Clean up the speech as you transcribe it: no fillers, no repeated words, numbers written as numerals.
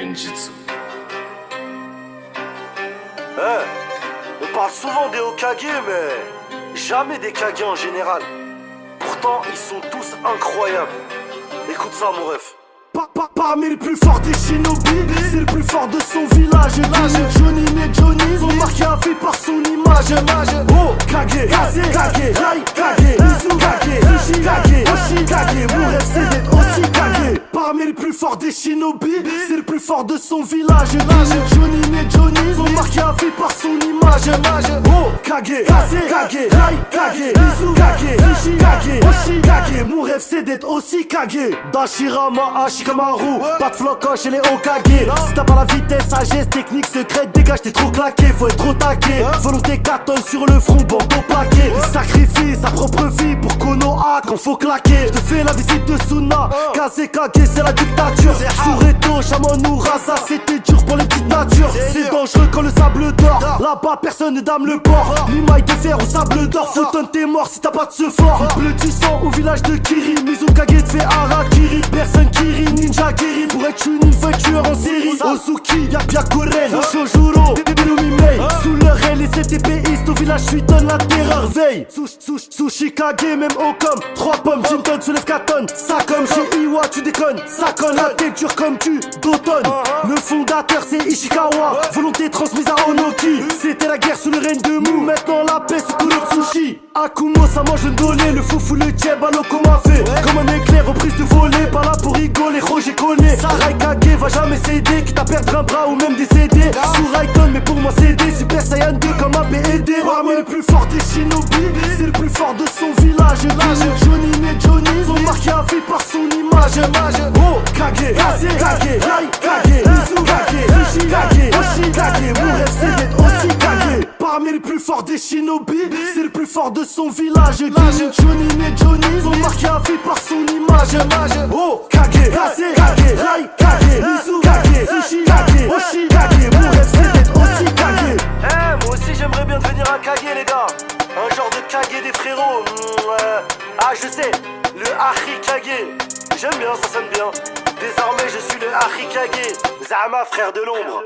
Genjutsu. On parle souvent des Hokage, mais jamais des Kage en général. Pourtant, ils sont tous incroyables. Écoute ça, mon ref. Parmi les plus forts des shinobi, c'est le plus fort de son village. Johnny et Johnny sont marqués à vie par son image. Oh, Kage, Kage, Rai, Kage, Mizu, Kage, Sushi, Kage, Oshi, Kage. Mon rêve c'est d'être aussi Kage. Parmi les plus forts des shinobi, c'est le plus fort de son village. Johnny et Johnny sont marqués à vie par son image. Oh, Kage, Kage, Rai, Kage, Mizu, Kage, Sushi, Kage, Oshi, Kage. Mon rêve c'est d'être aussi Kage. Dashirama, Ashikamaru, pas de flocon chez les Hokage. Si t'as pas la vitesse, sagesse, technique secrète, dégage, t'es trop claqué, faut être au taquet. Volonté 4 tonnes sur le front, bandeau plaqué. Il sacrifie sa propre vie pour Konoha quand faut claquer. Je te fais la visite de Suna, Kazekage c'est la dictature. Sureto, Shaman Urasa, c'était dur pour les petites natures. C'est dangereux quand le sable dort, là-bas personne ne dame le port. Limaille de fer au sable d'or, Foutonne t'es mort si t'as pas de ce fort. Bleu du sang au village de Kiri, Mizukage te fait Harakiri. Personne qui rit, ninja guéri pour être une fois tueur en série. Ozuki, y'a Byakuren, Shojuro, Berumi Mei. Sous leur aile les CTPistes au village je lui donne la terreur veille. Sushi Kage, même Okom, 3 pommes, Jinton soulève 4 tonnes. Ça comme chez Iwa, tu déconnes, ça conne. La tête dure comme tu d'automne. Le fondateur c'est Ishikawa, volonté transmise à Onoki. C'était la guerre sous le règne de Mu, maintenant la paix c'est tout le sushi. Akumo ça mange le dolé, le foufou le tchèb à l'okoma fait. Comme un éclair reprise de voler, pas là pour rigoler, j'ai connu. Raikage va jamais céder, quitte à perdre un bras ou même décéder. Sous Raikon mais pour moi céder, Super Saiyan 2 comme un BED. Parmi les plus forts des shinobi, c'est le plus fort de son village. Johnny et Johnny sont marqués à vie par son image. Oh, Kage, Kage, Rai, Kage, Mizu, Kage, Sushi, Kage, Oshi, Kage. Mon rêve c'est d'être aussi Kage. Parmi les plus forts des shinobi, c'est le plus fort de son village. Johnny et Johnny sont marqués à vie par son image. Oh, Kage, Kage, Rai, Kage, Mizu, Kage, Sushi, Kage, Oshi, Kage. Mon rêve c'est d'être aussi Kage. Moi aussi j'aimerais bien devenir un Kage les gars. Un genre de Kage des frérots. Je sais, le Arikage. J'aime bien, ça sonne bien. Désormais je suis le Arikage, Zama frère de l'ombre.